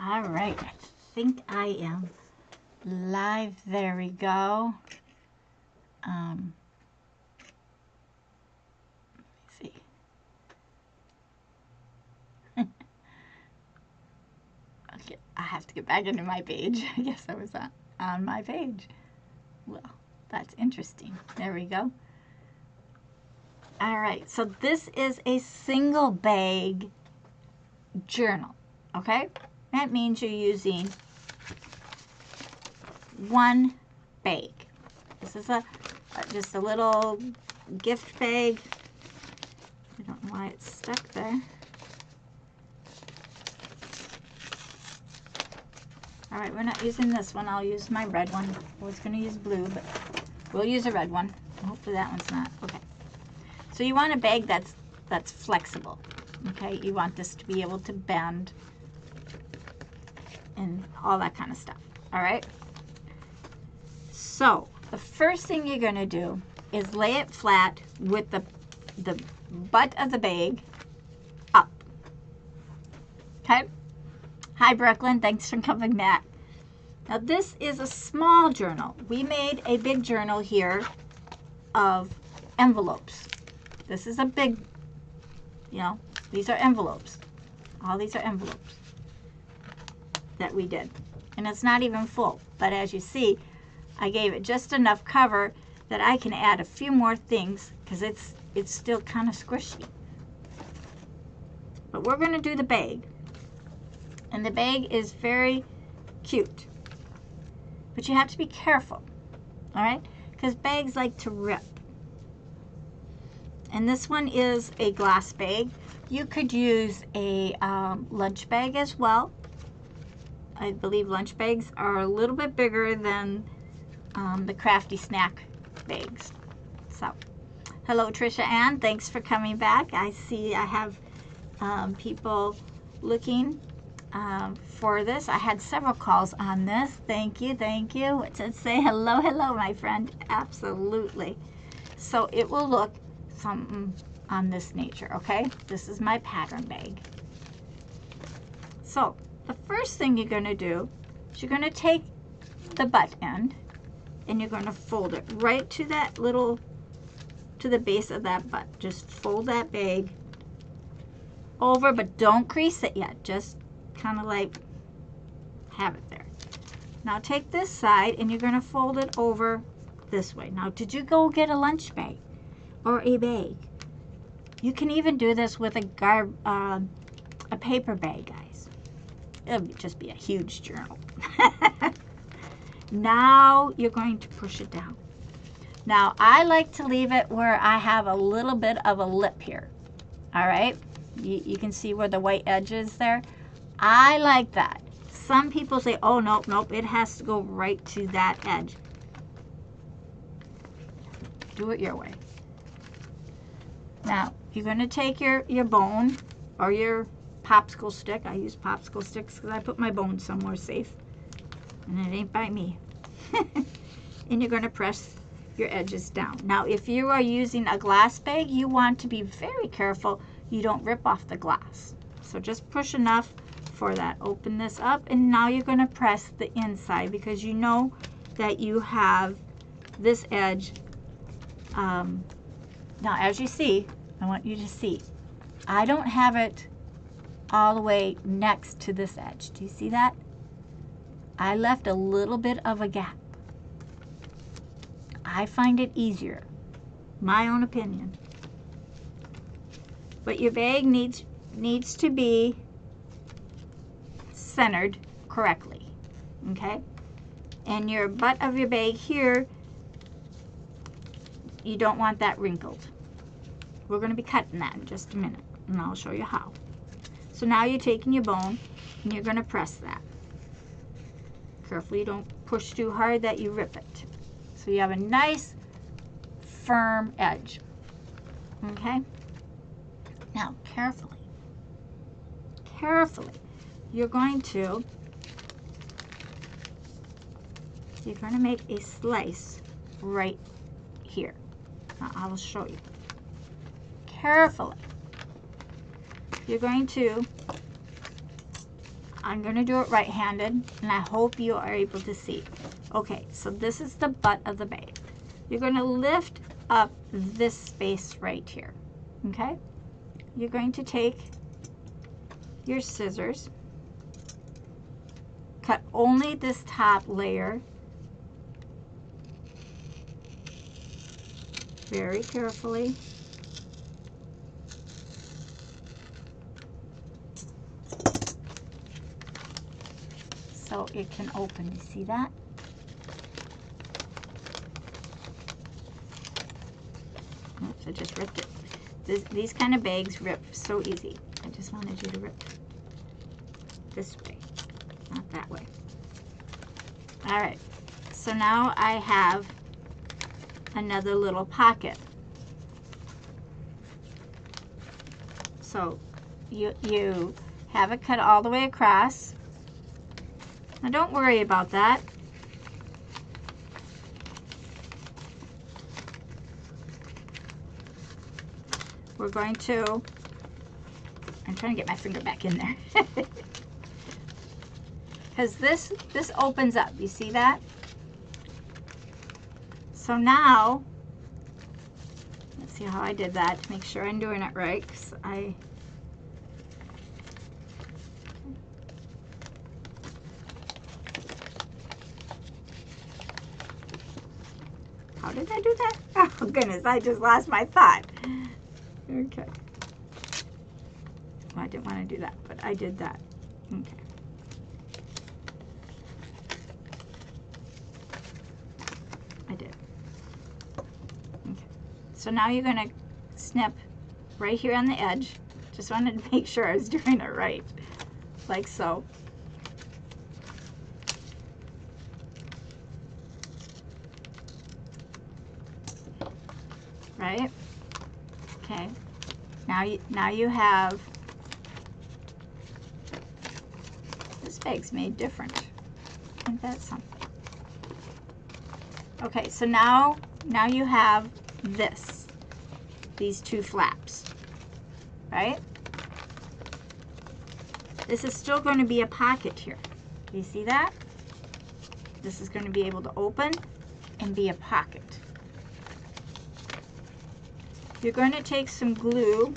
All right, I think I am live. There we go. Let me see. Okay, I have to get back into my page. I guess I was on my page. Well, that's interesting. There we go. All right, so this is a single bag journal, okay? That means you're using one bag. This is just a little gift bag. I don't know why it's stuck there. All right, we're not using this one. I'll use my red one. I was going to use blue, but we'll use a red one. Hopefully that one's not. Okay. So you want a bag that's flexible. Okay, you want this to be able to bend and all that kind of stuff. All right. So the first thing you're going to do is lay it flat with the butt of the bag up. Okay. Hi, Brooklyn. Thanks for coming back. Now, this is a small journal. We made a big journal here of envelopes. This is a big, these are envelopes. All these are envelopes that we did. And it's not even full. But as you see, I gave it just enough cover that I can add a few more things because it's still kind of squishy. But we're going to do the bag. And the bag is very cute. But you have to be careful, all right? Because bags like to rip. And this one is a glass bag. You could use a lunch bag as well. I believe lunch bags are a little bit bigger than the crafty snack bags. So, hello Trisha Ann, thanks for coming back. I see I have people looking for this. I had several calls on this. Thank you, thank you. Just say hello, hello, my friend. Absolutely. So it will look something on this nature, okay? This is my pattern bag. So the first thing you're going to do is you're going to take the butt end and you're going to fold it right to that little, to the base of that butt. Just fold that bag over, but don't crease it yet. Just kind of like have it there. Now take this side and you're going to fold it over this way. Now, did you go get a lunch bag or a bag? You can even do this with a paper bag, guys. It'll just be a huge journal. Now you're going to push it down. Now I like to leave it where I have a little bit of a lip here. All right, you can see where the white edge is there. I like that. Some people say, oh, nope, nope, it has to go right to that edge. Do it your way. Now, you're going to take your bone or your popsicle stick. I use popsicle sticks because I put my bone somewhere safe. And it ain't by me. And you're going to press your edges down. Now, if you are using a glass bag, you want to be very careful you don't rip off the glass. So just push enough for that. Open this up, and now you're going to press the inside because you know that you have this edge. Now, as you see, I want you to see, I don't have it all the way next to this edge. Do you see that? I left a little bit of a gap. I find it easier. My own opinion. But your bag needs to be centered correctly. Okay? And your butt of your bag here, you don't want that wrinkled. We're going to be cutting that in just a minute, and I'll show you how. So now you're taking your bone and you're going to press that. Carefully, don't push too hard that you rip it. So you have a nice firm edge. Okay? Now, carefully, you're going to make a slice right here. Now, I will show you. Carefully. You're going to, I'm going to do it right-handed, and I hope you are able to see. Okay, so this is the butt of the bag. You're going to lift up this space right here, okay? You're going to take your scissors, cut only this top layer very carefully. So it can open. You see that? Oops, I just ripped it. These kind of bags rip so easy. I just wanted you to rip this way, not that way. All right, so now I have another little pocket. So you have it cut all the way across. Now don't worry about that. We're going to, I'm trying to get my finger back in there. Because this opens up, you see that? So now, let's see how I did that to make sure I'm doing it right, because how did I do that? Oh goodness, I just lost my thought. Okay. Well, I didn't want to do that, but I did that. Okay. I did. Okay. So now you're going to snip right here on the edge. Just wanted to make sure I was doing it right. Like so. Right? Okay. Now you have, this bag's made different. Isn't that something? Okay, so now you have these two flaps, right? This is still going to be a pocket here. Do you see that? This is going to be able to open and be a pocket. You're going to take some glue.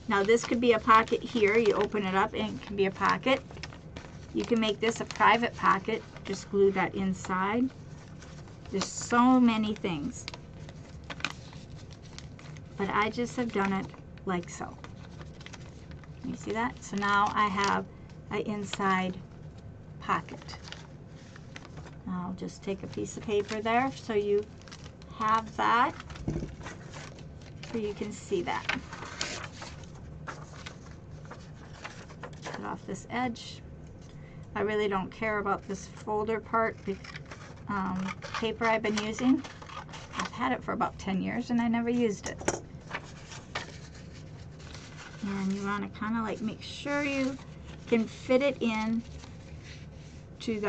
Now this could be a pocket here. You open it up and it can be a pocket. You can make this a private pocket. Just glue that inside. There's so many things. But I just have done it like so. You see that? So now I have an inside pocket. I'll just take a piece of paper there so you have that, so you can see that. Cut off this edge. I really don't care about this folder part. The paper I've been using, I've had it for about 10 years and I never used it. And you want to kind of like make sure you can fit it in to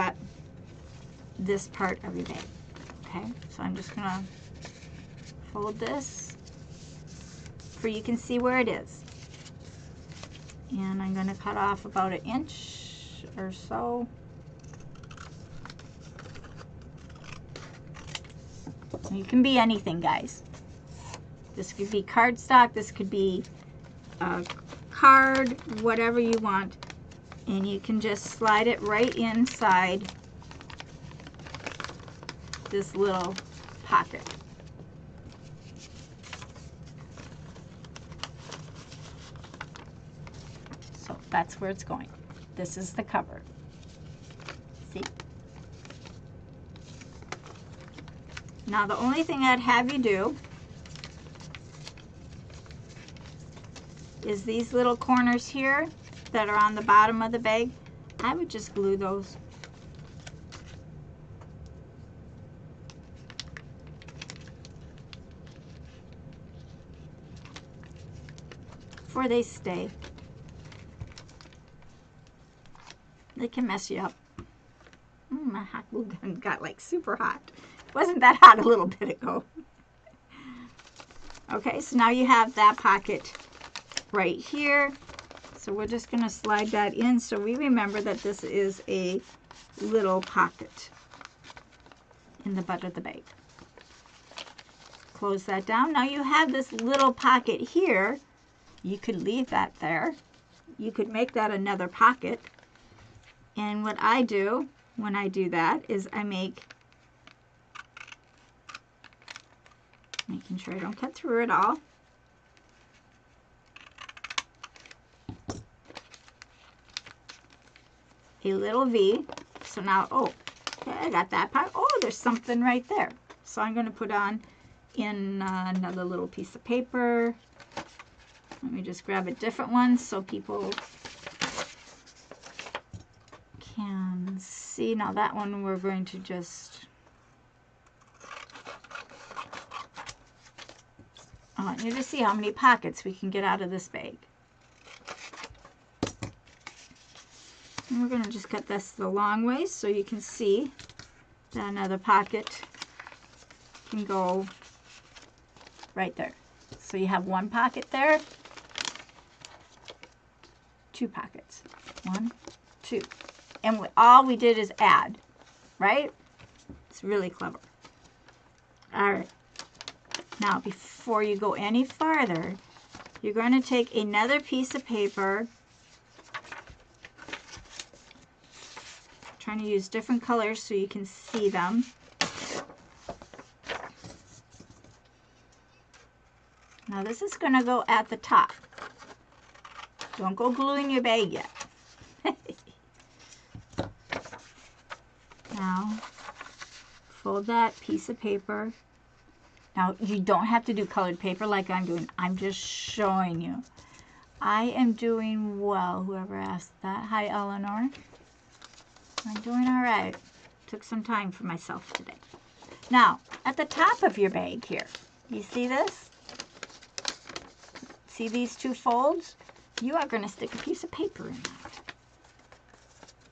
this part of your bag. Okay, so I'm just gonna fold this so you can see where it is. And I'm gonna cut off about 1 inch or so. You can be anything, guys. This could be cardstock, this could be a card, whatever you want. And you can just slide it right inside this little pocket. So that's where it's going. This is the cover. See? Now the only thing I'd have you do is these little corners here that are on the bottom of the bag, I would just glue those. Before they stay. They can mess you up. My hot glue gun got like super hot. Wasn't that hot a little bit ago? Okay, so now you have that pocket right here. So we're just going to slide that in so we remember that this is a little pocket in the butt of the bag. Close that down. Now you have this little pocket here. You could leave that there. You could make that another pocket. And what I do when I do that is I making sure I don't cut through it all. A little V. So now, oh, okay, I got that part. Oh, there's something right there. So I'm going to put on in another little piece of paper. Let me just grab a different one so people can see. Now that one we're going to just, I want you to see how many pockets we can get out of this bag. And we're going to just cut this the long way so you can see that another pocket can go right there. So you have one pocket there, two pockets, 1, 2. And all we did is add, right? It's really clever. All right. Now, before you go any farther, you're going to take another piece of paper. Trying to use different colors so you can see them. Now this is going to go at the top. Don't go gluing your bag yet. Now fold that piece of paper. Now you don't have to do colored paper like I'm doing. I'm just showing you. I am doing well, whoever asked that. Hi, Eleanor. I'm doing all right. Took some time for myself today. Now, at the top of your bag here, you see this? See these two folds? You are going to stick a piece of paper in that.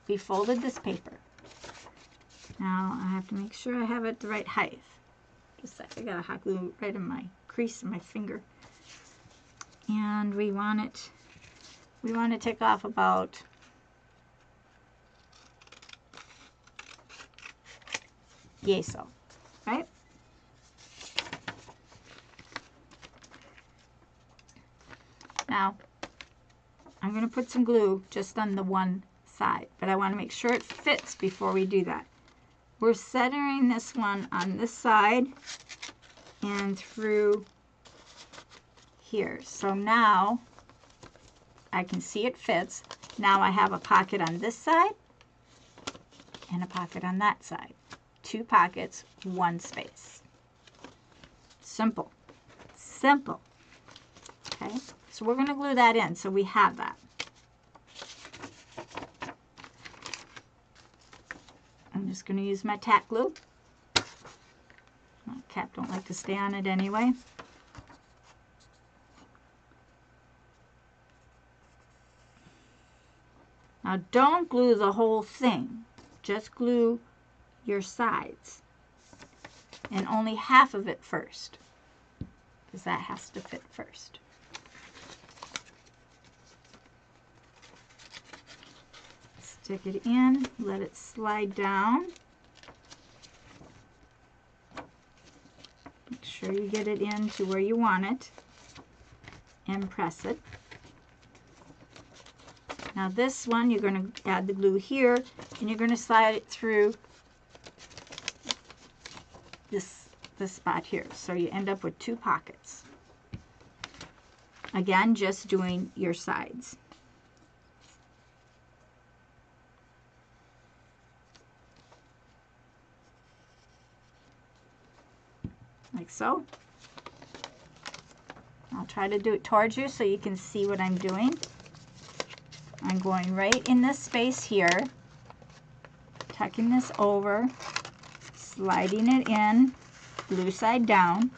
We folded this paper. Now, I have to make sure I have it the right height. Just a sec, I got a hot glue right in my crease in my finger. And we want to take off about so, right? Now, I'm going to put some glue just on the one side, but I want to make sure it fits before we do that. We're centering this one on this side and through here. So now I can see it fits. Now I have a pocket on this side and a pocket on that side. 2 pockets, 1 space. Simple. Simple. Okay, so we're going to glue that in so we have that. I'm just going to use my tack glue. My cap don't like to stay on it anyway. Now don't glue the whole thing. Just glue your sides. And only half of it first, because that has to fit first. Stick it in, let it slide down. Make sure you get it in to where you want it and press it. Now this one, you're going to add the glue here and you're going to slide it through this spot here. So you end up with 2 pockets. Again, just doing your sides. Like so. I'll try to do it towards you so you can see what I'm doing. I'm going right in this space here, tucking this over, sliding it in, glue side down.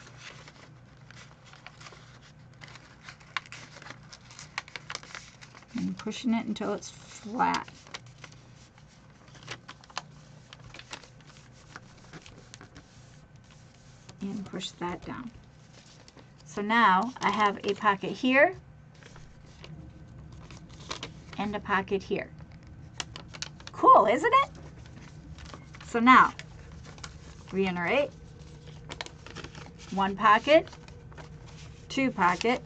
And pushing it until it's flat. And push that down. So now I have a pocket here and a pocket here. Cool, isn't it? So now, reiterate. 1 pocket, 2 pocket,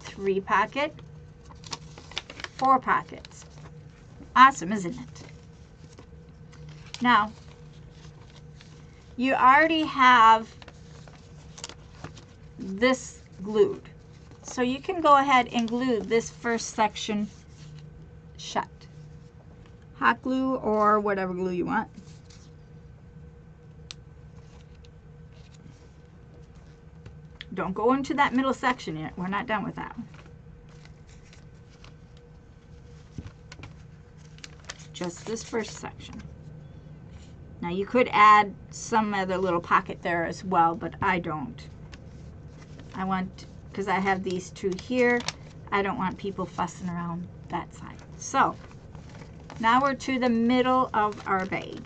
3 pocket, 4 pockets. Awesome, isn't it? Now, you already have this glued. So you can go ahead and glue this first section shut. Hot glue or whatever glue you want. Don't go into that middle section yet. We're not done with that one. Just this first section. Now you could add some other little pocket there as well, but I don't. I want, because I have these 2 here, I don't want people fussing around that side. So now we're to the middle of our bag,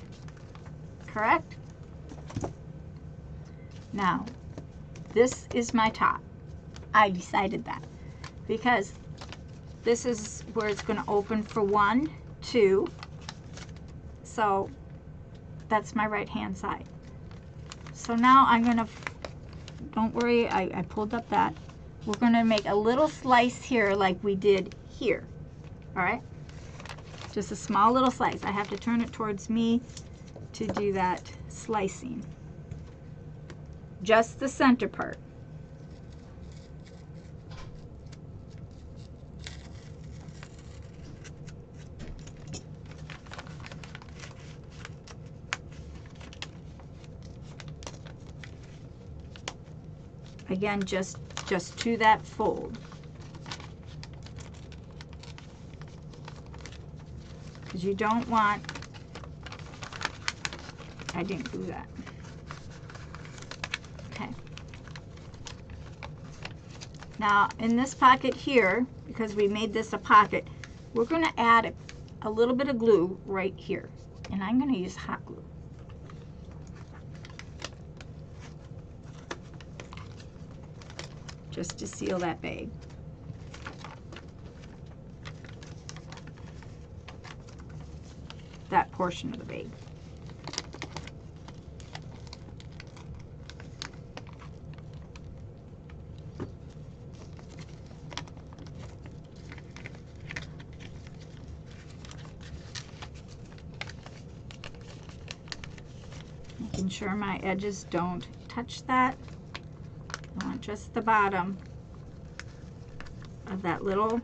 correct? Now, this is my top. I decided that because this is where it's going to open for 1, 2. So that's my right hand side. So now I'm going to, don't worry, I pulled up that. We're going to make a little slice here like we did here. All right? Just a small little slice. I have to turn it towards me to do that slicing. Just the center part. Again, just to that fold. Because you don't want, I didn't do that. Okay. Now in this pocket here, because we made this a pocket, we're going to add a little bit of glue right here. And I'm going to use hot glue. Just to seal that bag. That portion of the bag. Making sure my edges don't touch that. I want just the bottom of that little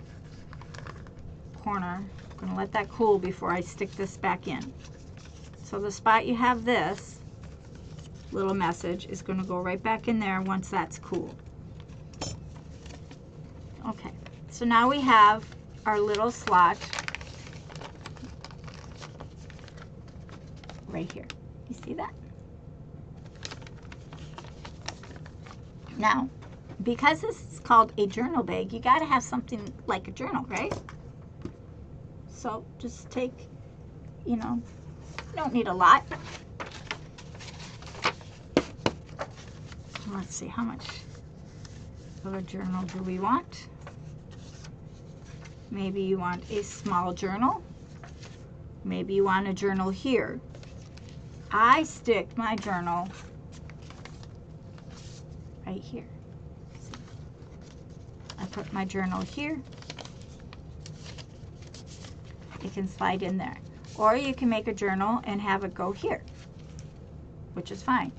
corner. I'm going to let that cool before I stick this back in. So the spot you have this little message is going to go right back in there once that's cool. Okay, so now we have our little slot right here. You see that? Now, because this is called a journal bag, you got to have something like a journal, right? So just take, you know, you don't need a lot. Let's see, how much of a journal do we want? Maybe you want a small journal. Maybe you want a journal here. I stick my journal right here. See? I put my journal here. It can slide in there. Or you can make a journal and have it go here, which is fine.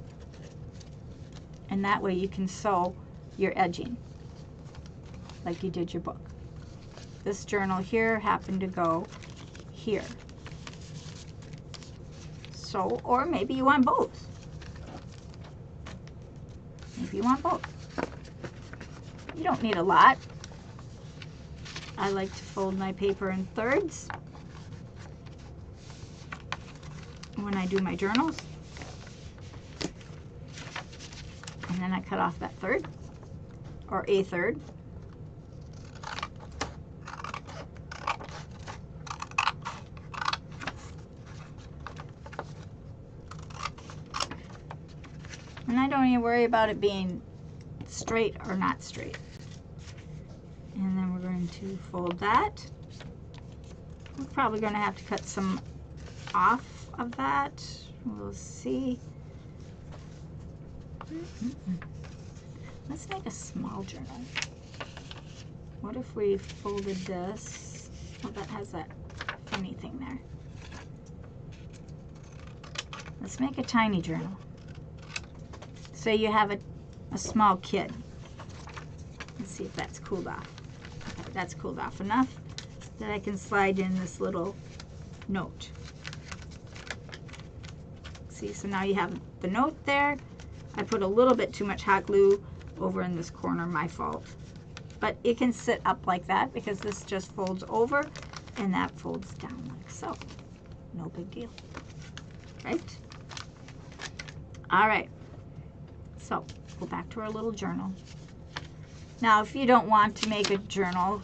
And that way you can sew your edging like you did your book. This journal here happened to go here. So, or maybe you want both. Maybe you want both. You don't need a lot. I like to fold my paper in thirds when I do my journals. And then I cut off that third, or a third. And I don't even worry about it being straight or not straight. And then we're going to fold that. We're probably going to have to cut some off of that. We'll see. Let's make a small journal. What if we folded this? Oh, that has that funny thing there. Let's make a tiny journal. Say you have a small kid. Let's see if that's cooled off. Okay, that's cooled off enough that I can slide in this little note. See, so now you have the note there. I put a little bit too much hot glue over in this corner, my fault. But it can sit up like that because this just folds over and that folds down like so. No big deal, right? All right, so go back to our little journal. Now, if you don't want to make a journal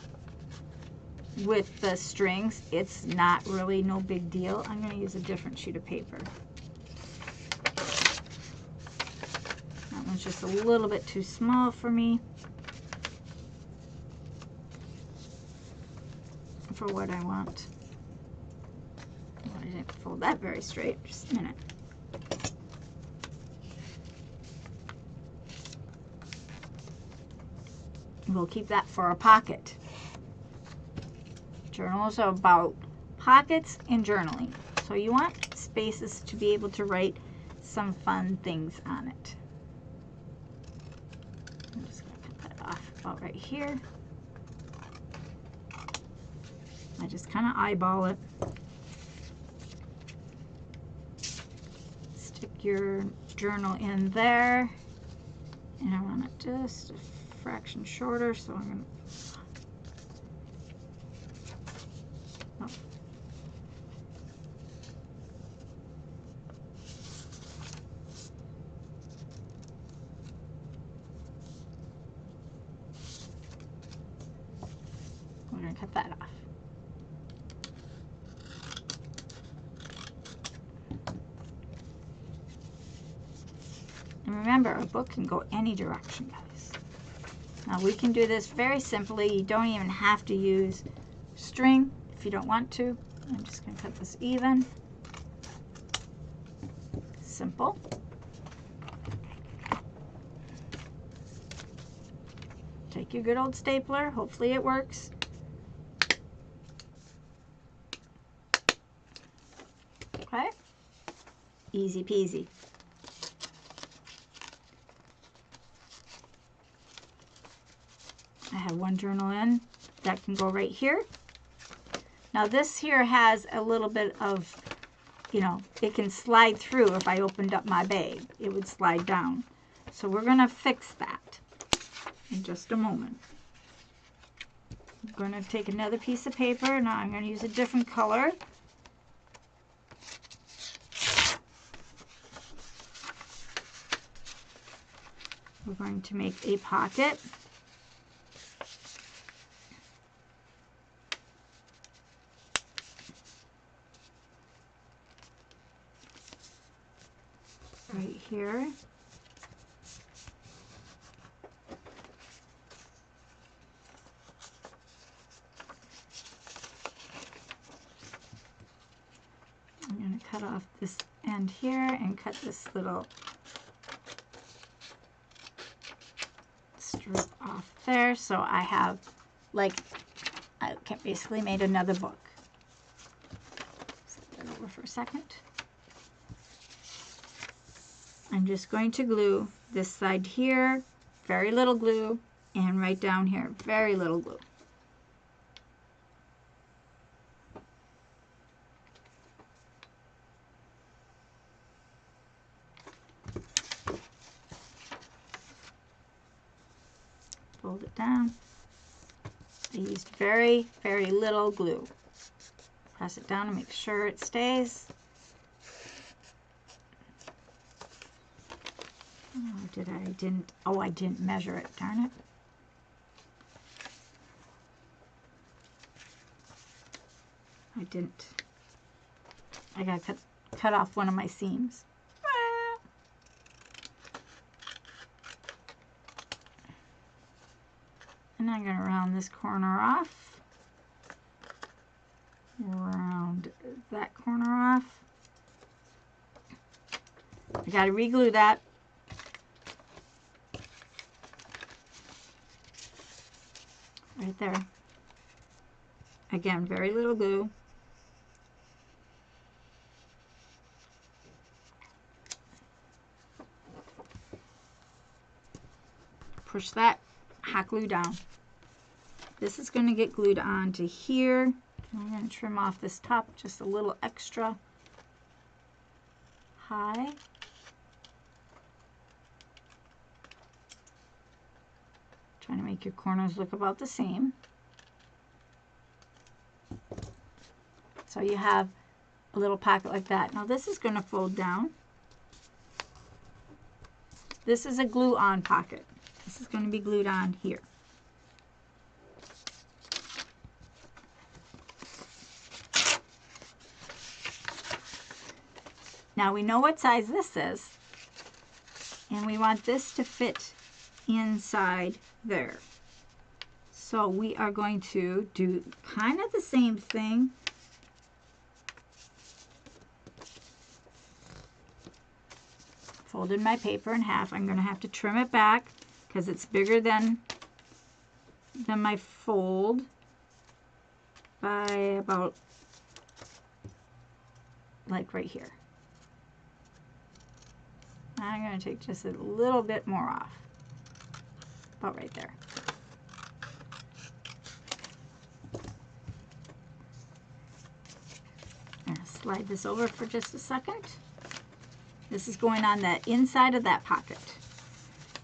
with the strings, it's not really no big deal. I'm going to use a different sheet of paper. That one's just a little bit too small for me, for what I want. Oh, I didn't fold that very straight. Just a minute. We'll keep that for a pocket. Journals are about pockets and journaling. So you want spaces to be able to write some fun things on it. I'm just going to cut that off about right here. I just kind of eyeball it. Stick your journal in there. And I want it just a fraction shorter, so I'm going to... Oh. We're going to cut that off. And remember, a book can go any direction, guys. Now we can do this very simply. You don't even have to use string if you don't want to. I'm just going to cut this even. Simple. Take your good old stapler. Hopefully it works. Okay. Easy peasy. I have one journal in that can go right here. Now this here has a little bit of, you know, it can slide through. If I opened up my bag, it would slide down. So we're going to fix that in just a moment. I'm going to take another piece of paper. Now I'm going to use a different color. We're going to make a pocket. Right here. I'm going to cut off this end here and cut this little strip off there, so I have, like, I basically made another book. Set that over for a second. I'm just going to glue this side here, very little glue, and right down here, very little glue. Fold it down. I used very, very little glue. Press it down to make sure it stays. Oh, I didn't measure it, darn it. I didn't. I gotta cut off one of my seams. And I'm going to round this corner off. Round that corner off. I got to re-glue that. Right there. Again, very little glue. Push that hot glue down. This is going to get glued onto here. I'm going to trim off this top just a little extra high. Trying to make your corners look about the same. So you have a little pocket like that. Now this is going to fold down. This is a glue-on pocket. This is going to be glued on here. Now we know what size this is, and we want this to fit inside there. So we are going to do kind of the same thing. Folded my paper in half. I'm going to have to trim it back because it's bigger than my fold by about like right here. I'm going to take just a little bit more off, about right there. I'm going to slide this over for just a second. This is going on the inside of that pocket.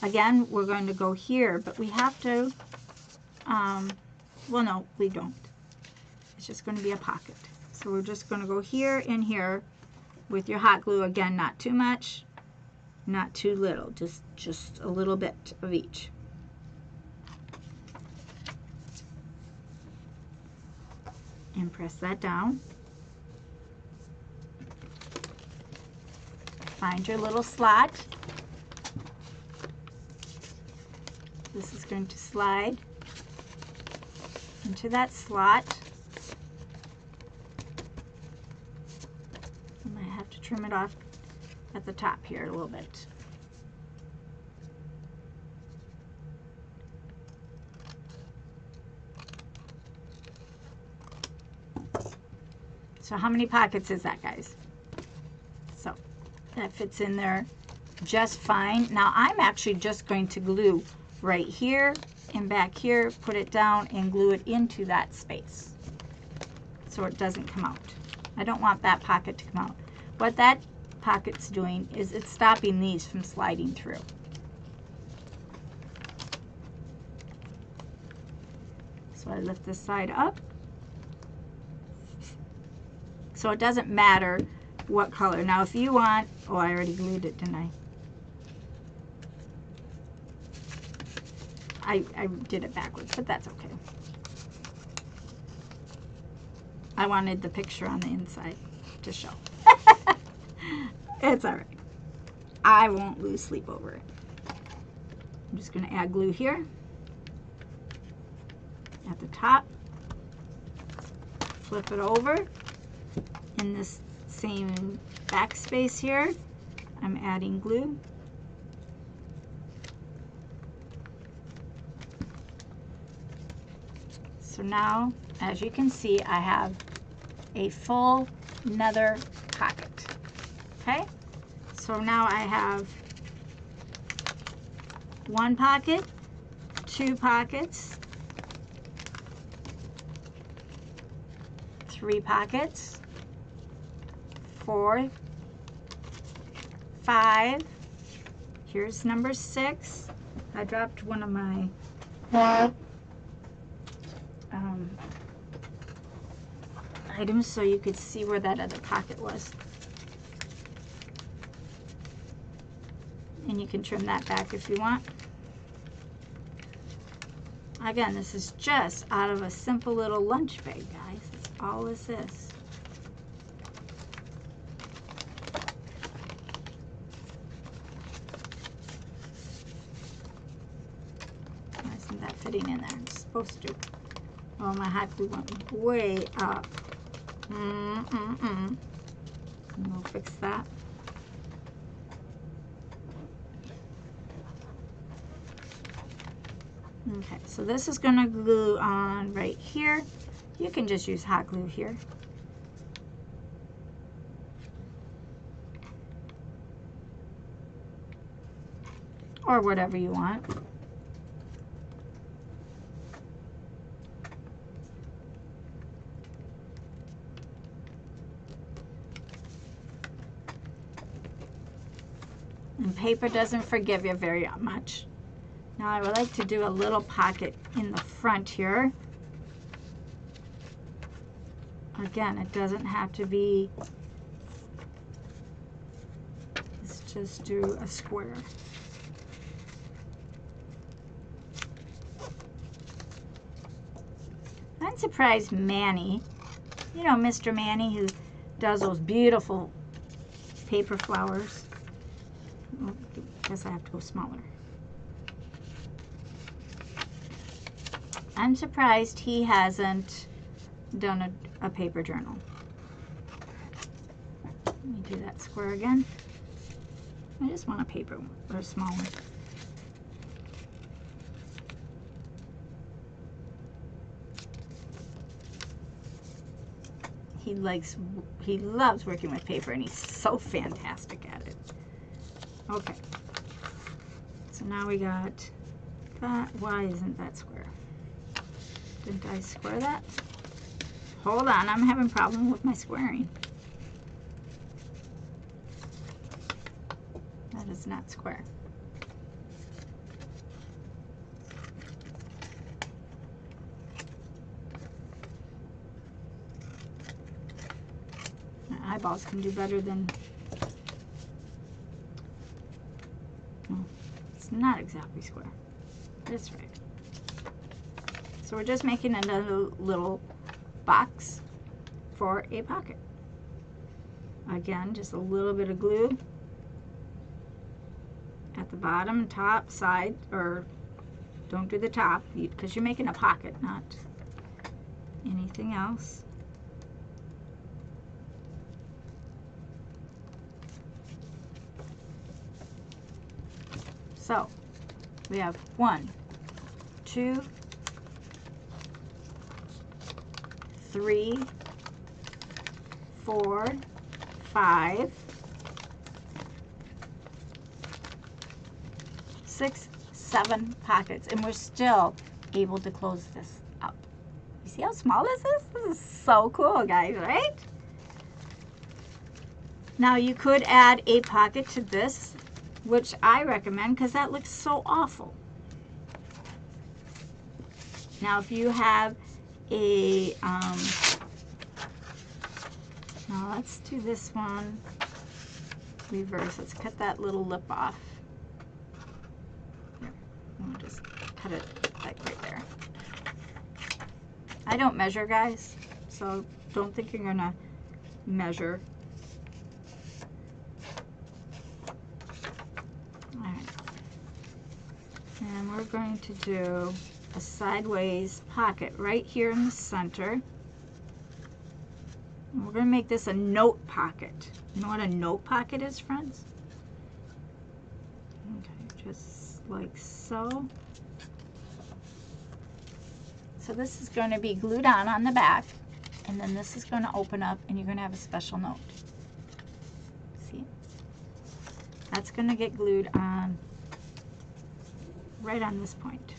Again, we're going to go here, but we have to, well, no, we don't. It's just going to be a pocket. So we're just going to go here and here with your hot glue. Again, not too much, not too little, just a little bit of each. And press that down. Find your little slot. This is going to slide into that slot. I might have to trim it off at the top here a little bit. So how many pockets is that, guys? So that fits in there just fine. Now I'm actually just going to glue right here and back here, put it down and glue it into that space so it doesn't come out. I don't want that pocket to come out. What that pocket's doing is it's stopping these from sliding through. So I lift this side up. So it doesn't matter what color. Now if you want, oh, I already glued it, didn't I? I did it backwards, but that's okay. I wanted the picture on the inside to show. It's all right. I won't lose sleep over it. I'm just going to add glue here at the top. Flip it over. In this same backspace here, I'm adding glue. So now, as you can see, I have a full nether pocket. Okay? So now I have one pocket, two pockets, three pockets, 4, 5. Here's number 6. I dropped one of my items so you could see where that other pocket was. And you can trim that back if you want. Again, this is just out of a simple little lunch bag, guys. That's all this is. Isn't that sitting in there. It's supposed to. Oh, my hot glue went way up. And we'll fix that. Okay, so this is going to glue on right here. You can just use hot glue here. Or whatever you want. And paper doesn't forgive you very much. Now I would like to do a little pocket in the front here. Again, it doesn't have to be, let's just do a square. I'm surprised Manny, you know Mr. Manny who does those beautiful paper flowers. Oh, I guess I have to go smaller. I'm surprised he hasn't done a paper journal. Let me do that square again. I just want a paper one, or a small one. He loves working with paper, and he's so fantastic at it. Okay. So now we got that. Why isn't that square? Didn't I square that? Hold on, I'm having a problem with my squaring. That is not square. My eyeballs can do better than... No, it's not exactly square. That's right. So we're just making another little box for a pocket. Again, just a little bit of glue at the bottom, top, side, or don't do the top because you're making a pocket, not anything else. So we have 1, 2, 3, 4, 5, 6, 7 pockets, and we're still able to close this up. You see how small this is? This is so cool, guys, right? Now you could add a pocket to this, which I recommend because that looks so awful. Now if you have a, now let's do this one reverse. Let's cut that little lip off. Here, we'll just cut it like right there. I don't measure, guys, so don't think you're gonna measure. And we're going to do a sideways pocket right here in the center. And we're going to make this a note pocket. You know what a note pocket is, friends? Okay, just like so. So this is going to be glued on the back, and then this is going to open up, and you're going to have a special note. See? That's going to get glued on right on this point.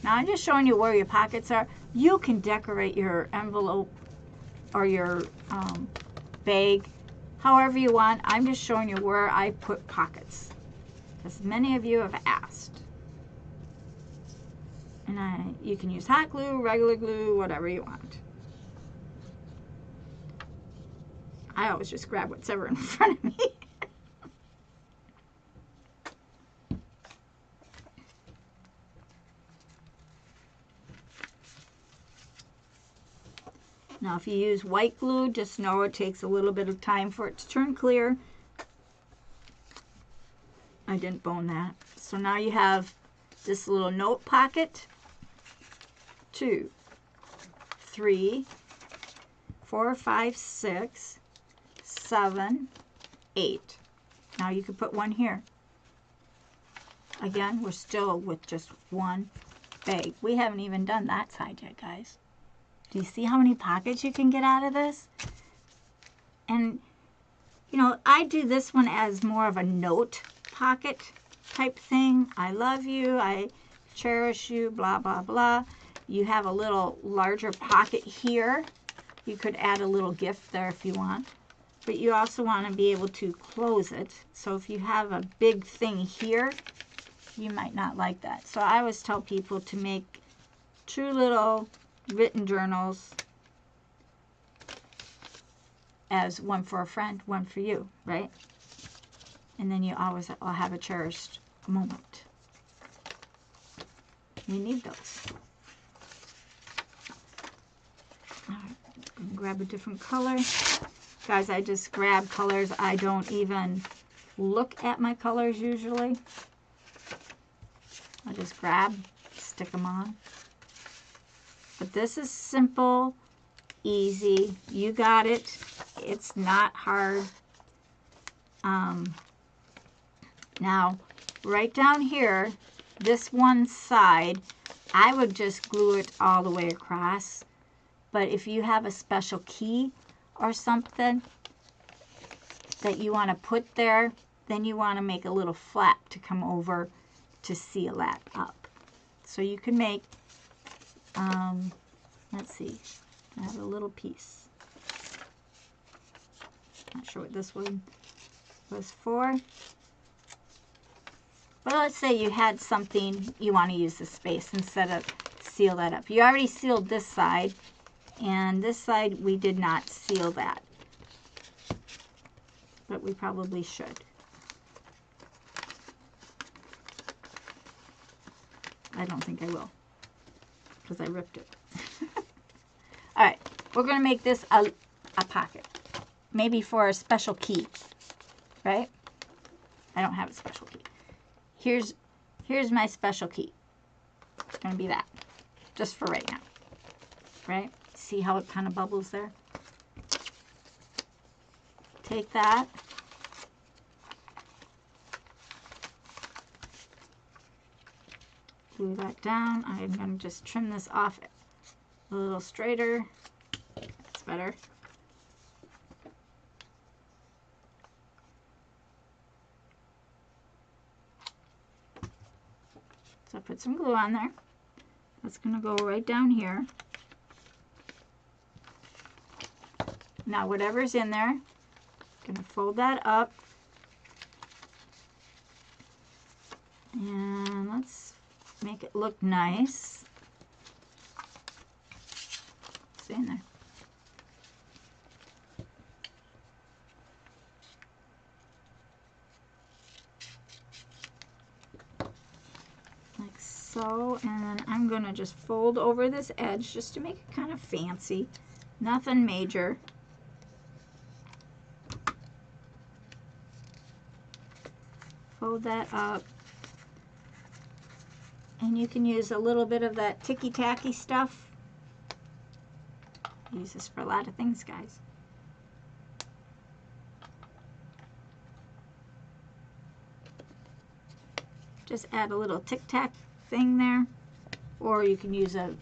Now I'm just showing you where your pockets are. You can decorate your envelope or your bag however you want. I'm just showing you where I put pockets because many of you have asked. And you can use hot glue, regular glue, whatever you want. I always just grab what's ever in front of me. Now if you use white glue, just know it takes a little bit of time for it to turn clear. I didn't bone that. So now you have this little note pocket. 2, 3, 4, 5, 6, 7, 8. Now you could put one here. Again, we're still with just one bag. We haven't even done that side yet, guys. Do you see how many pockets you can get out of this? And, you know, I do this one as more of a note pocket type thing. I love you. I cherish you, blah, blah, blah. You have a little larger pocket here. You could add a little gift there if you want. But you also want to be able to close it. So if you have a big thing here, you might not like that. So I always tell people to make 2 little written journals, as one for a friend, one for you, right? And then you always will have a cherished moment. You need those. All right, grab a different color. Guys, I just grab colors. I don't even look at my colors usually. I just grab, stick them on. But this is simple, easy. You got it. It's not hard. Now, right down here, this one side, I would just glue it all the way across. But if you have a special key or something that you want to put there, then you want to make a little flap to come over to seal that up. So you can make, let's see, I have a little piece. Not sure what this one was for. But let's say you had something you want to use the space instead of seal that up. You already sealed this side, and this side we did not seal that. But we probably should. I don't think I will, because I ripped it. All right, we're going to make this a pocket, maybe for a special key, right? I don't have a special key. Here's my special key. It's going to be that, just for right now, right? See how it kind of bubbles there? Take that. Glue that down. I'm going to just trim this off a little straighter. That's better. So I put some glue on there. That's going to go right down here. Now whatever's in there, I'm going to fold that up. And let's make it look nice. Stay in there. Like so, and then I'm going to just fold over this edge just to make it kind of fancy. Nothing major. Fold that up. And you can use a little bit of that ticky-tacky stuff. I use this for a lot of things, guys. Just add a little tic-tac thing there. Or you can use a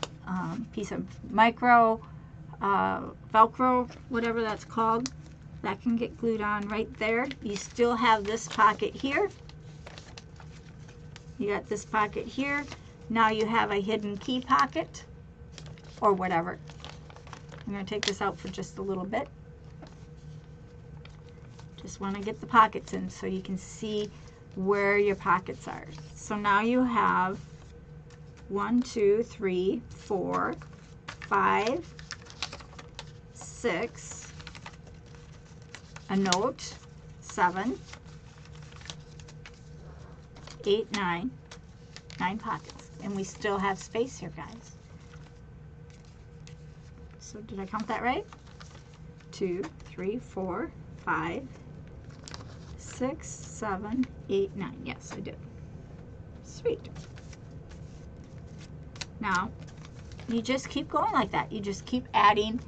piece of micro Velcro, whatever that's called. That can get glued on right there. You still have this pocket here. You got this pocket here. Now you have a hidden key pocket or whatever. I'm going to take this out for just a little bit. Just want to get the pockets in so you can see where your pockets are. So now you have 1, 2, 3, 4, 5, 6, a note, 7, 8, 9 pockets. And we still have space here, guys. So did I count that right? 2, 3, 4, 5, 6, 7, 8, 9. Yes, I did. Sweet. Now, you just keep going like that. You just keep adding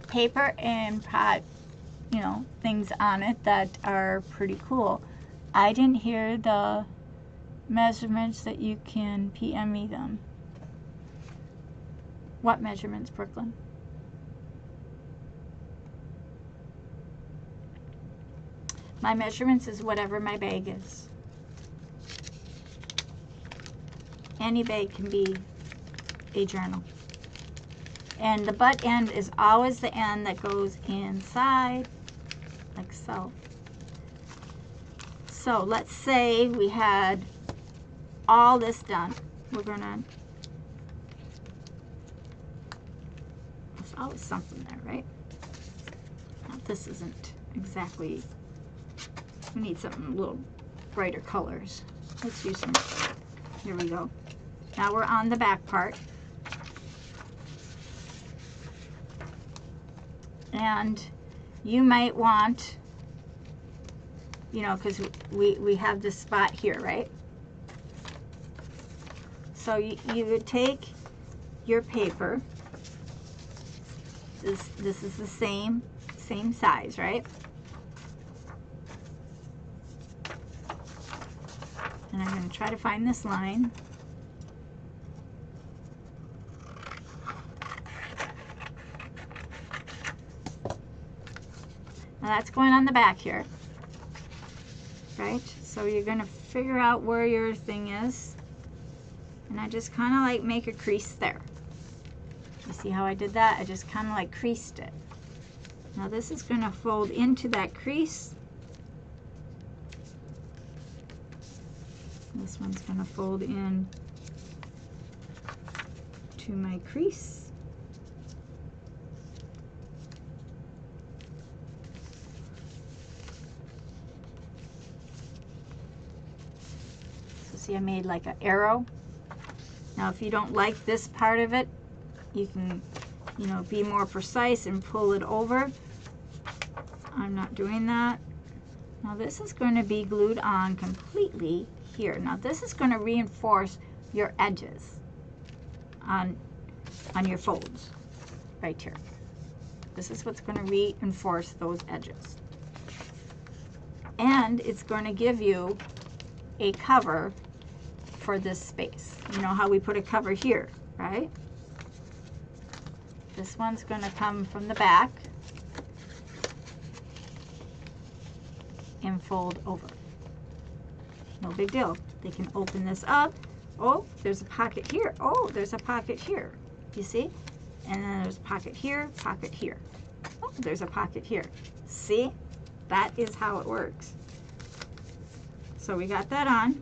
paper and pot, you know, things on it that are pretty cool. I didn't hear the measurements that you can PM me them. What measurements, Brooklyn? My measurements is whatever my bag is. Any bag can be a journal. And the butt end is always the end that goes inside, like so. So let's say we had all this done. We're gonna, there's always something there, right? Now, this isn't exactly, we need something a little brighter colors. Let's use some, here we go. Now we're on the back part. And you might want, you know, because we have this spot here, right? So you would take your paper. This is the same size, right? And I'm going to try to find this line. Now that's going on the back here, right? So you're going to figure out where your thing is. And I just kind of like make a crease there. You see how I did that? I just kind of like creased it. Now this is going to fold into that crease. This one's going to fold in to my crease. See, I made like an arrow. Now if you don't like this part of it, you can, you know, be more precise and pull it over. I'm not doing that. Now this is going to be glued on completely here. Now this is going to reinforce your edges on your folds right here. This is what's going to reinforce those edges. And it's going to give you a cover for this space. You know how we put a cover here, right? This one's going to come from the back and fold over. No big deal. They can open this up. Oh, there's a pocket here. Oh, there's a pocket here. You see? And then there's a pocket here, pocket here. Oh, there's a pocket here. See? That is how it works. So we got that on.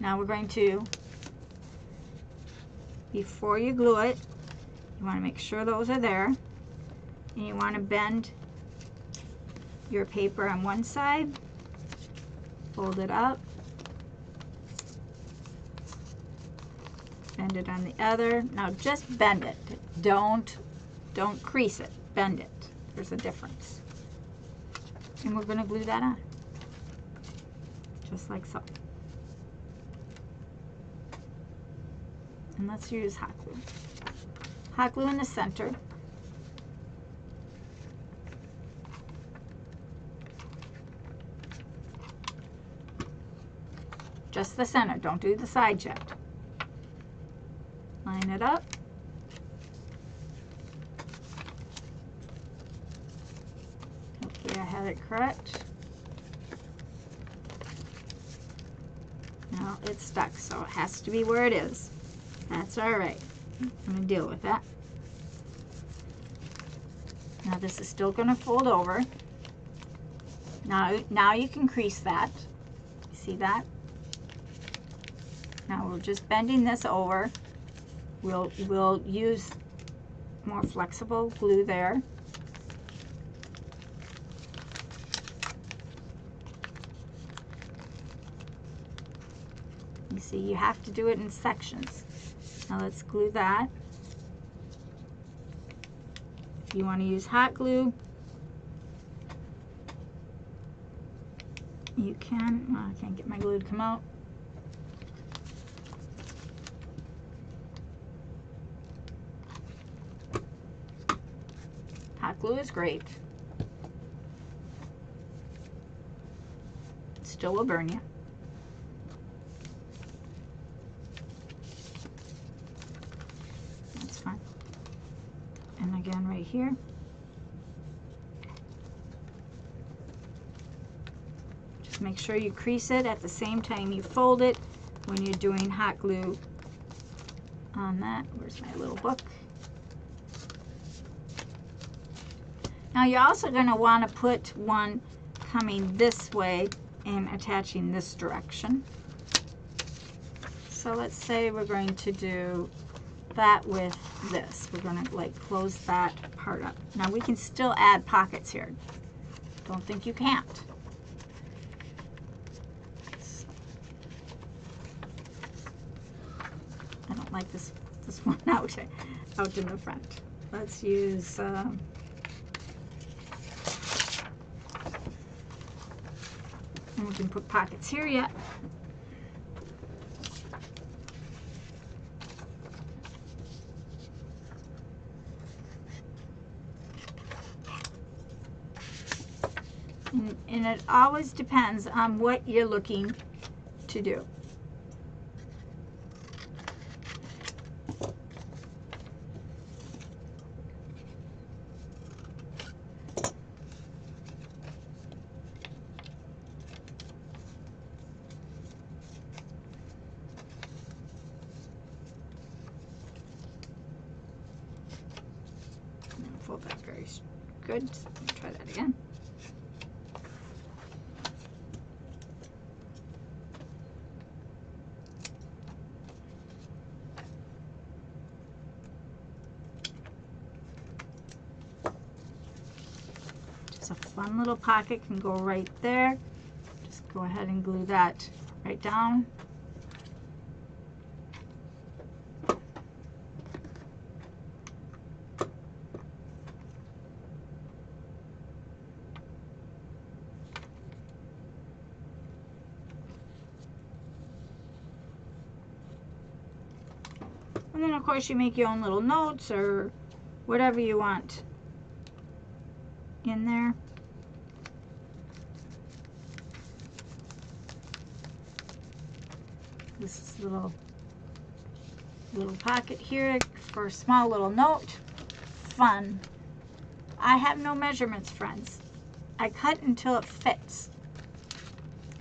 Now we're going to, before you glue it, you want to make sure those are there. And you want to bend your paper on one side, fold it up, bend it on the other. Now just bend it. Don't crease it. Bend it. There's a difference. And we're going to glue that on. Just like so. And let's use hot glue. Hot glue in the center. Just the center, don't do the side yet. Line it up. Okay, I have it correct. No, it's stuck, so it has to be where it is. That's all right. I'm going to deal with that. Now this is still going to fold over. Now you can crease that. You see that? Now we're just bending this over. We'll use more flexible glue there. You see, you have to do it in sections. Now let's glue that. If you want to use hot glue, you can. Oh, I can't get my glue to come out. glue is great. It still will burn you. That's fine. And again right here. Just make sure you crease it at the same time you fold it when you're doing hot glue on that. Where's my little book? Now you're also going to want to put one coming this way and attaching this direction. So let's say we're going to do that with this. We're going to like close that part up. Now we can still add pockets here. Don't think you can't. I don't like this one out in the front. Let's use and we can put pockets here yet. And it always depends on what you're looking to do. Fold that very good. Try that again. Just a fun little pocket can go right there. Just go ahead and glue that right down. And then of course you make your own little notes or whatever you want in there. This is little pocket here for a small little note. Fun. I have no measurements, friends. I cut until it fits.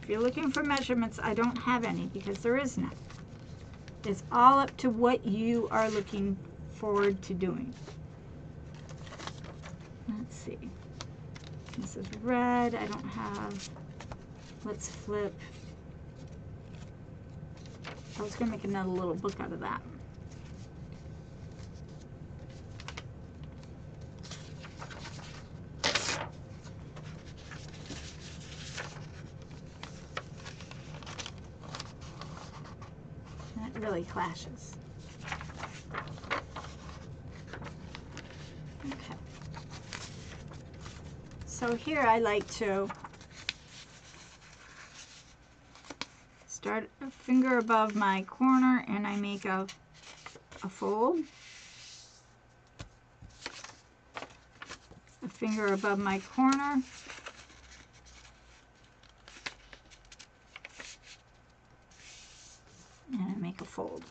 If you're looking for measurements, I don't have any because there is none. It's all up to what you are looking forward to doing. Let's see. This is red. I don't have. Let's flip. I was going to make another little book out of that. Really clashes. Okay. So here I like to start a finger above my corner and I make a fold. A finger above my corner. And I make a fold.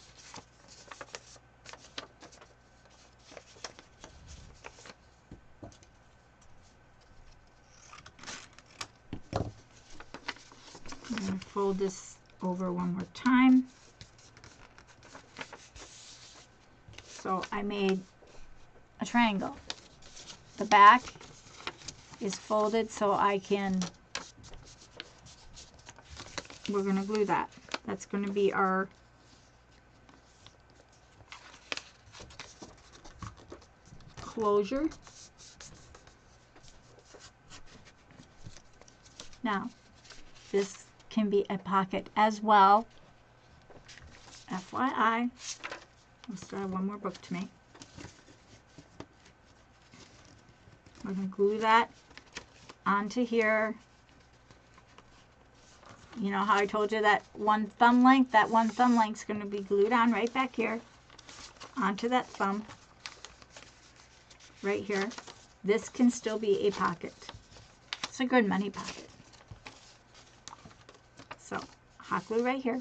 I'm going to fold this over one more time. So I made a triangle. The back is folded so I can, we're going to glue that. That's going to be our closure. Now, this can be a pocket as well. FYI. I still have one more book to make. We're going to glue that onto here. You know how I told you that one thumb length? That one thumb length is going to be glued on right back here onto that thumb right here. this can still be a pocket. It's a good money pocket. So hot glue right here.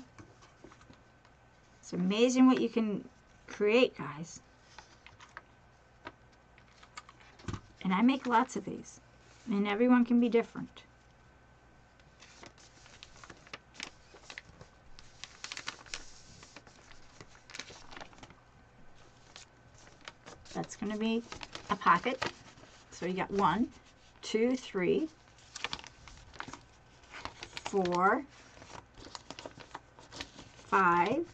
It's amazing what you can create, guys. And I make lots of these, and everyone can be different. That's going to be a pocket. So you got 1, 2, 3, 4, 5,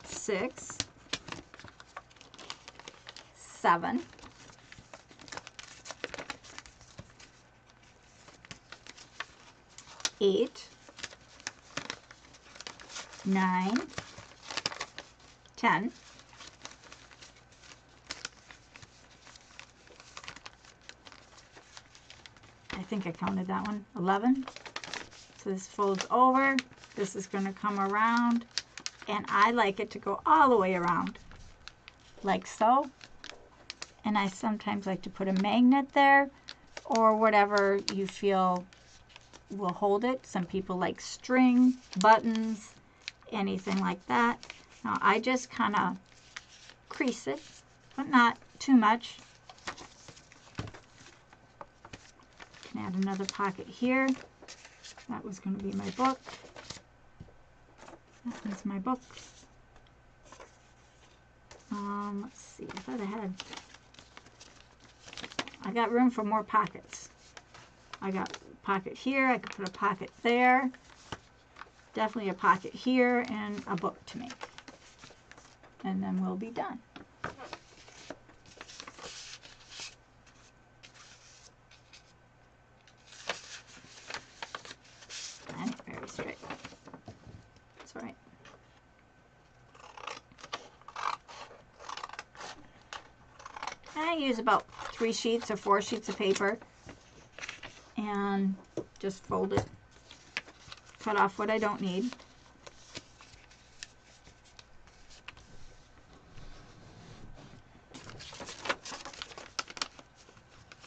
6, 7, 8, 9, 10, 11. So this folds over. This is going to come around, and I like it to go all the way around, like so. And I sometimes like to put a magnet there, or whatever you feel will hold it. Some people like string, buttons, anything like that. Now I just kind of crease it, but not too much. Can add another pocket here. That was going to be my book. That one's my book. Let's see, I thought I got room for more pockets. I got a pocket here, I could put a pocket there. Definitely a pocket here, and a book to make. And then we'll be done. And very straight. That's all right. I use about 3 sheets or 4 sheets of paper, and just fold it. Cut off what I don't need.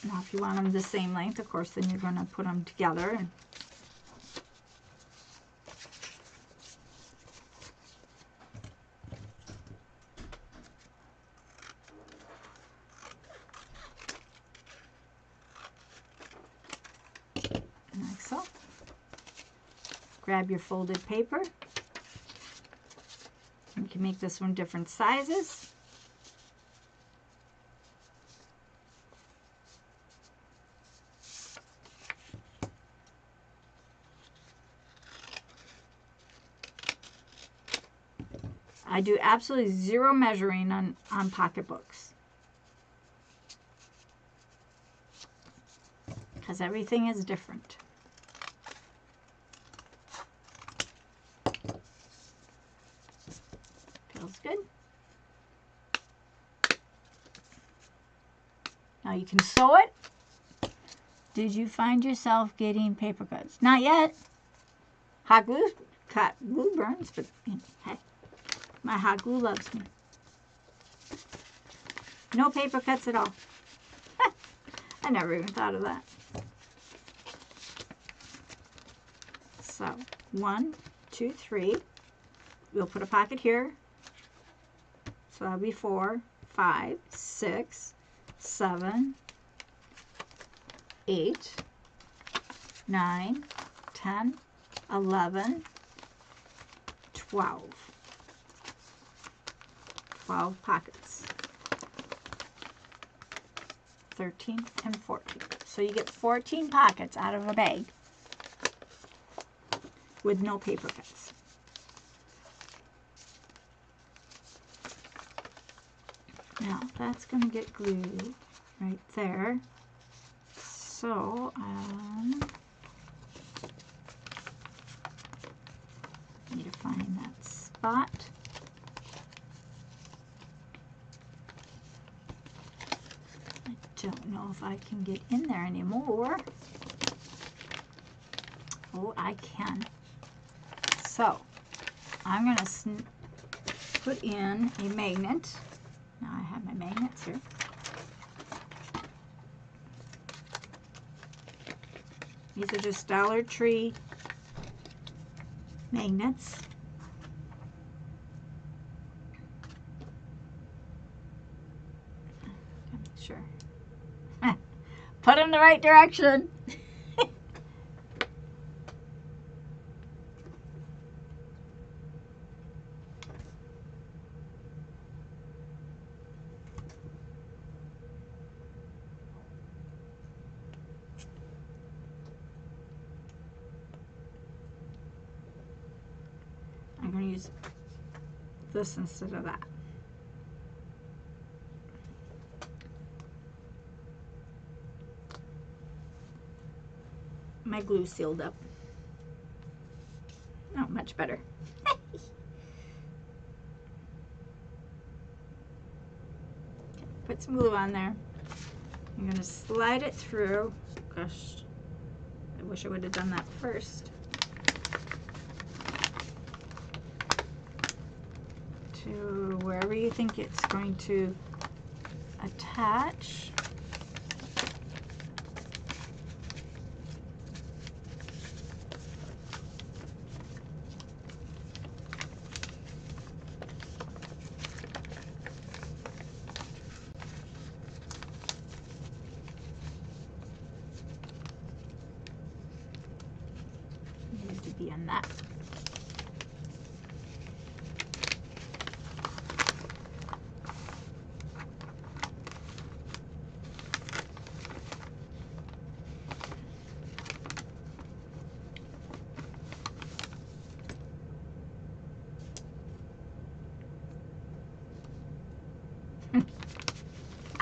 Now if you want them the same length, of course, then you're going to put them together. And like so. Grab your folded paper. You can make this one different sizes. I do absolutely zero measuring on pocketbooks, because everything is different. Feels good. Now you can sew it. Did you find yourself getting paper cuts? Not yet. Hot glue burns, but you know, hey. My hot glue loves me. No paper cuts at all. I never even thought of that. So 1, 2, 3. We'll put a pocket here. So that'll be 4, 5, 6, 7, 8, 9, 10, 11, 12. 12 pockets. 13 and 14. So you get 14 pockets out of a bag with no paper cuts. Now that's going to get glued right there. So need to find that spot. Don't know if I can get in there anymore. Oh, I can. So I'm going to put in a magnet. Now I have my magnets here. These are just Dollar Tree magnets. Sure. Put them the right direction. I'm going to use this instead of that. My glue sealed up. Oh, much better. Put some glue on there. I'm going to slide it through. Gosh, I wish I would have done that first. To wherever you think it's going to attach. Needed to be on that.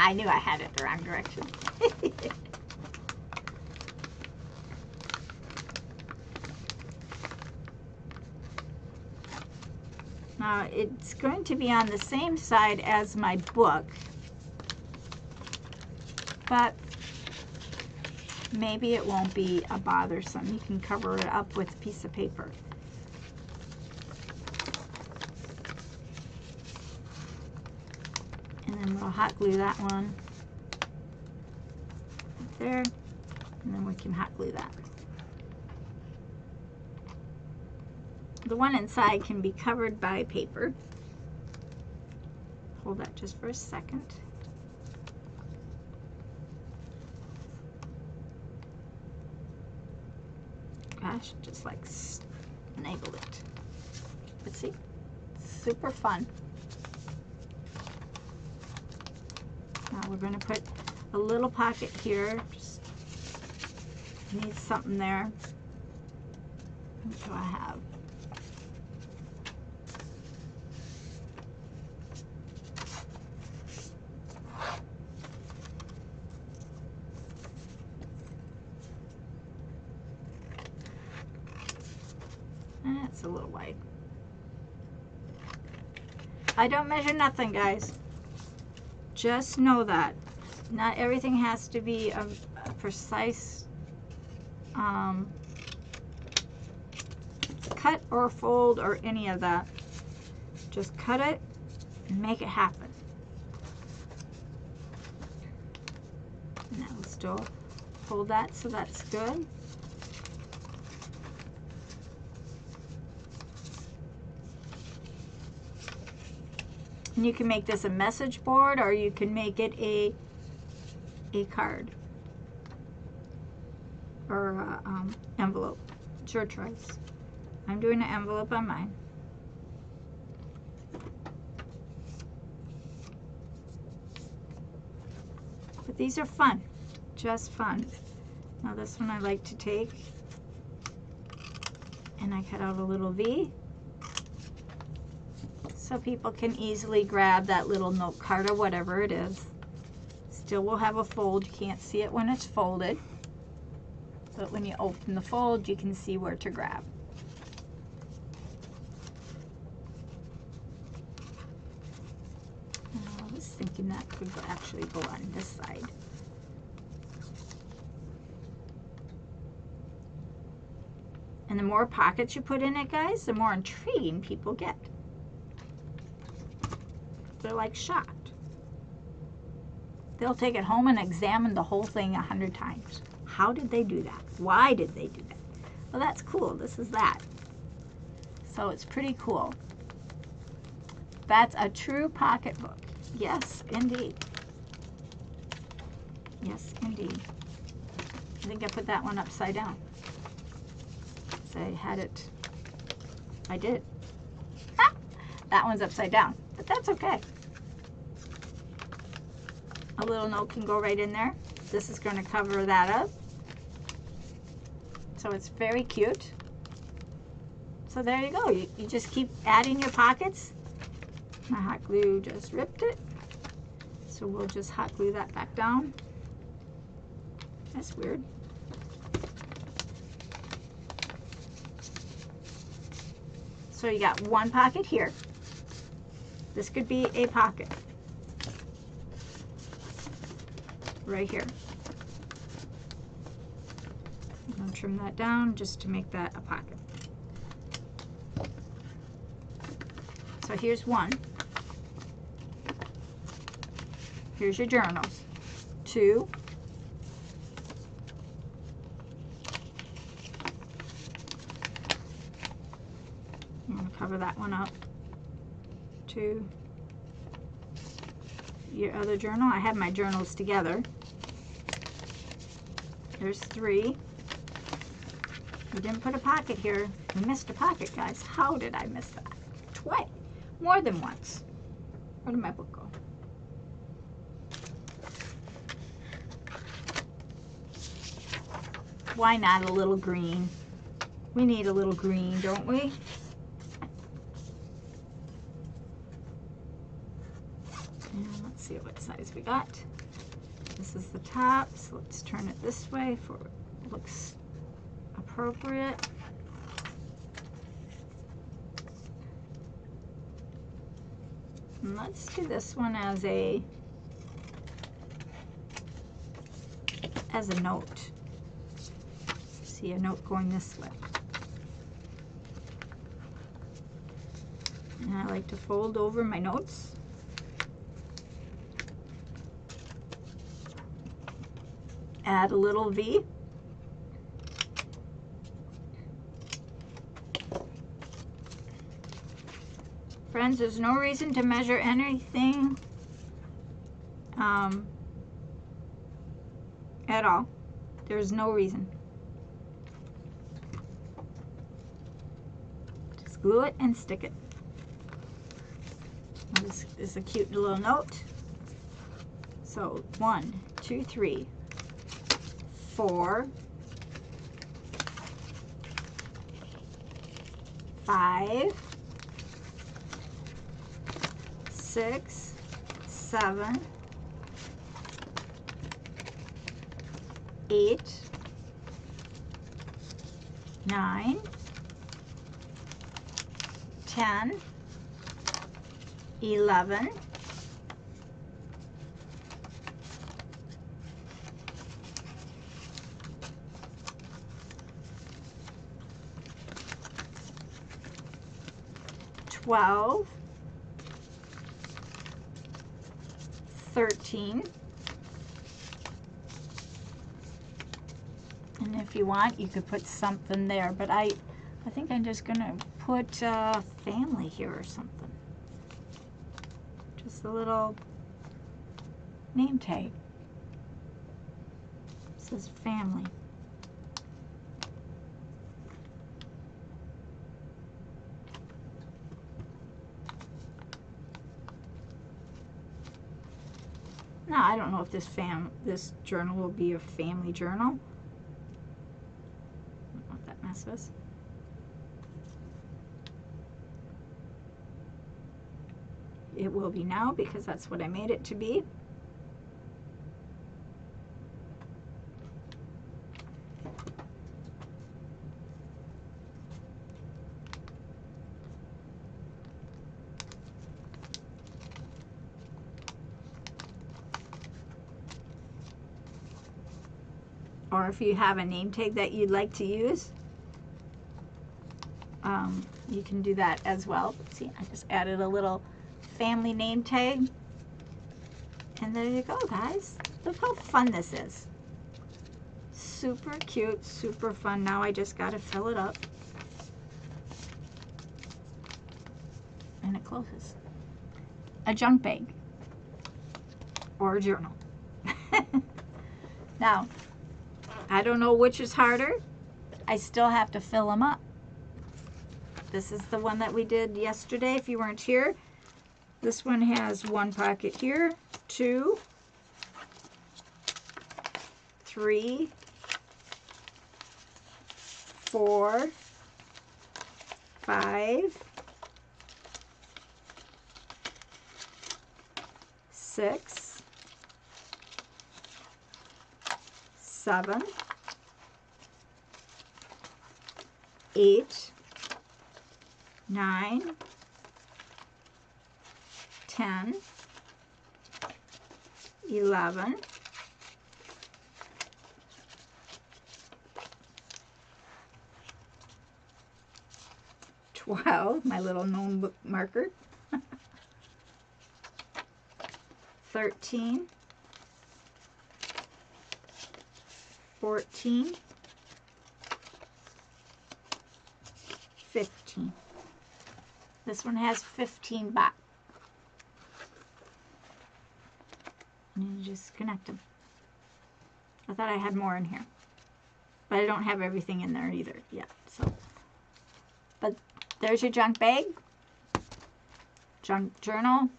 I knew I had it the wrong direction. Now it's going to be on the same side as my book, but maybe it won't be a bothersome. You can cover it up with a piece of paper. And then we'll hot glue that one right there, and then we can hot glue that. The one inside can be covered by paper. Hold that just for a second. Gosh, just like nailed it. But see, super fun. Now we're going to put a little pocket here. Just need something there. What do I have? That's a little wide. I don't measure nothing, guys. Just know that. Not everything has to be a precise cut or fold or any of that. Just cut it and make it happen. Now we'll still hold that so that's good. And you can make this a message board, or you can make it a card or a, envelope. It's your choice. I'm doing an envelope on mine. But these are fun, just fun. Now this one I like to take, and I cut out a little V, so people can easily grab that little note card or whatever it is. Still will have a fold. You can't see it when it's folded, but when you open the fold, you can see where to grab. I was thinking that could actually go on this side. And the more pockets you put in it, guys, the more intriguing people get. They're like shocked. They'll take it home and examine the whole thing 100 times. how did they do that? Why did they do that? Well, that's cool. This is that. So it's pretty cool. That's a true pocketbook. Yes, indeed. Yes, indeed. I think I put that one upside down. So I had it. I did. Ah, that one's upside down, but that's okay. A little note can go right in there. This is going to cover that up. So it's very cute. So there you go. You just keep adding your pockets. My hot glue just ripped it. So we'll just hot glue that back down. That's weird. So you got one pocket here. This could be a pocket. Right here. I'm going to trim that down just to make that a pocket. So here's one. Here's your journals. Two. I'm going to cover that one up. Two. Your other journal. I have my journals together. There's three. We didn't put a pocket here. We missed a pocket, guys. How did I miss that? Twice. More than once. Where did my book go? Why not a little green? We need a little green, don't we? And let's see what size we got. This is the top, so let's turn it this way for it looks appropriate. And let's do this one as a note. See a note going this way. And I like to fold over my notes. Add a little V. Friends, there's no reason to measure anything at all. There's no reason. Just glue it and stick it. This is a cute little note. So 1, 2, 3, 4, 5, 6, 7, 8, 9, 10, 11, 12, 13, and if you want you could put something there, but I think I'm just gonna put family here or something. Just a little name tag. It says family. Now, I don't know if this journal will be a family journal. I don't know what that mess was. It will be now because that's what I made it to be. Or if you have a name tag that you'd like to use, you can do that as well. See, I just added a little family name tag. And there you go, guys. Look how fun this is. super cute, super fun. Now I just got to fill it up. And it closes. A junk bag. Or a journal. Now, I don't know which is harder. I still have to fill them up. This is the one that we did yesterday if you weren't here. This one has one pocket here, 2, 3, 4, 5, 6, 7, 8, 9, 10, 11, 12, my little notebook marker, 13, 14, 15. This one has 15 back. And you just connect them. I thought I had more in here, but I don't have everything in there either yet. So, but there's your junk bag, junk journal.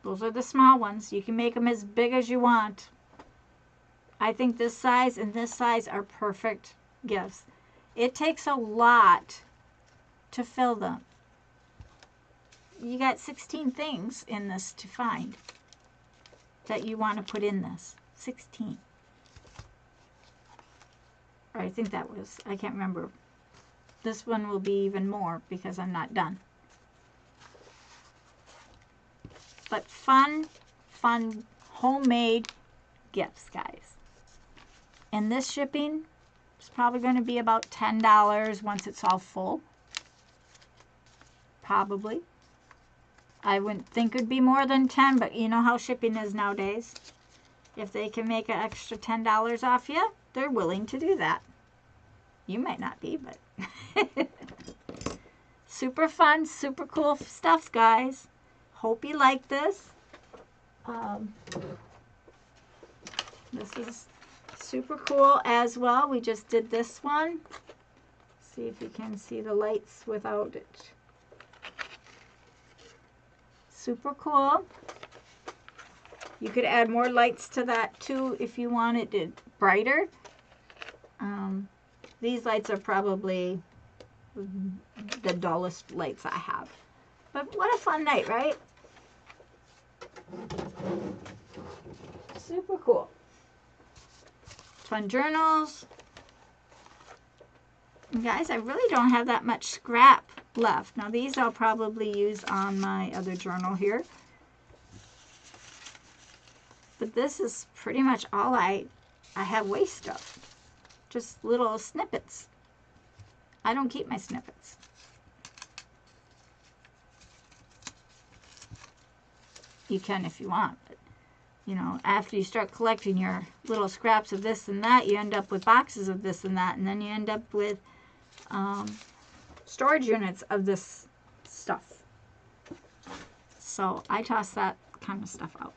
Those are the small ones. You can make them as big as you want. I think this size and this size are perfect gifts. It takes a lot to fill them. You got 16 things in this to find that you want to put in this. 16. Or I think that was, I can't remember. This one will be even more because I'm not done. But fun, fun, homemade gifts, guys. And this shipping is probably going to be about $10 once it's all full. Probably. I wouldn't think it'd be more than 10, but you know how shipping is nowadays. If they can make an extra $10 off you, they're willing to do that. You might not be, but super fun, super cool stuff, guys. Hope you like this. This is super cool as well. We just did this one. See if you can see the lights without it. Super cool. You could add more lights to that too if you wanted it brighter. These lights are probably the dullest lights I have. But what a fun night, right? Super cool. Fun journals. And guys, I really don't have that much scrap left. Now these I'll probably use on my other journal here. But this is pretty much all I have waste of. Just little snippets. I don't keep my snippets. You can if you want, but you know, after you start collecting your little scraps of this and that, you end up with boxes of this and that, and then you end up with storage units of this stuff. So I toss that kind of stuff out.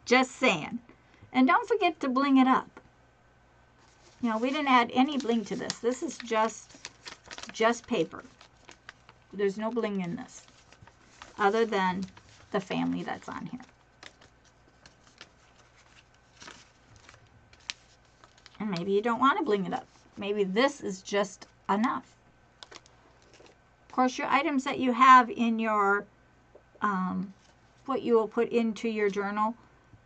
Just saying. And don't forget to bling it up. You know, we didn't add any bling to this. This is just paper. There's no bling in this, other than the family that's on here. And maybe you don't want to bling it up. Maybe this is just enough. Of course, your items that you have in your, what you will put into your journal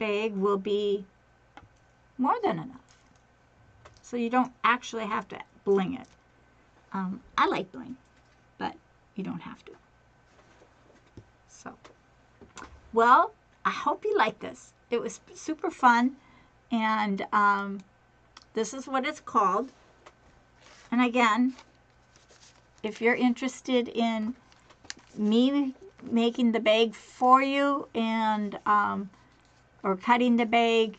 bag will be more than enough. So you don't actually have to bling it. I like bling, but you don't have to. So, well, I hope you like this. It was super fun, and this is what it's called. And again, if you're interested in me making the bag for you and or cutting the bag,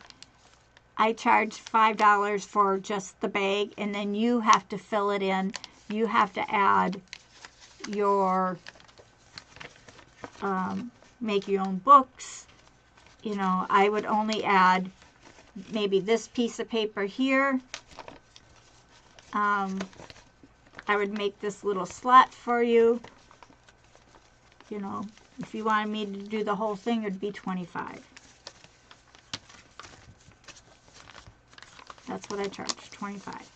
I charge $5 for just the bag, and then you have to fill it in. You have to add your, make your own books. You know, I would only add maybe this piece of paper here. I would make this little slot for you. You know, if you wanted me to do the whole thing, it'd be $25. That's what I charge, $25.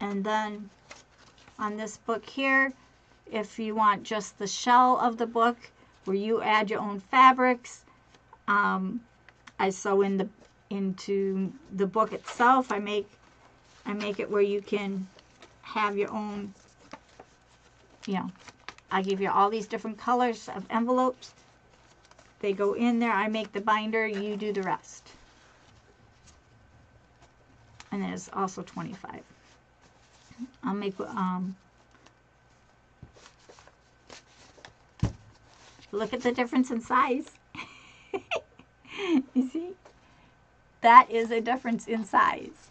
And then on this book here, if you want just the shell of the book, where you add your own fabrics, I sew into the book itself. I make it where you can have your own, you know, I give you all these different colors of envelopes. They go in there. I make the binder. You do the rest. And then it's also $25. I'll make, look at the difference in size. You see? That is a difference in size.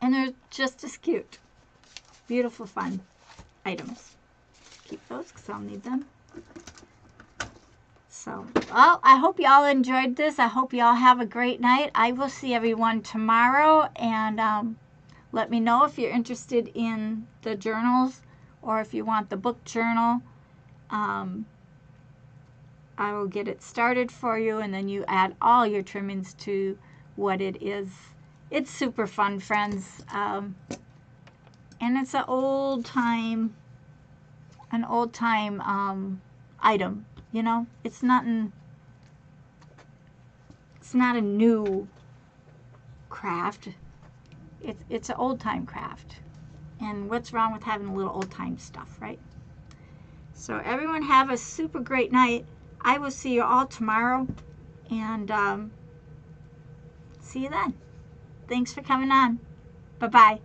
And they're just as cute. Beautiful, fun items. Keep those because I'll need them. So, well, I hope you all enjoyed this. I hope you all have a great night. I will see everyone tomorrow. And let me know if you're interested in the journals or if you want the book journal. I will get it started for you, and then you add all your trimmings to what it is. It's super fun, friends. And it's an old time item. You know, it's not a new craft. It's an old time craft. And what's wrong with having a little old time stuff, right? So everyone have a super great night. I will see you all tomorrow, and see you then. Thanks for coming on. Bye-bye.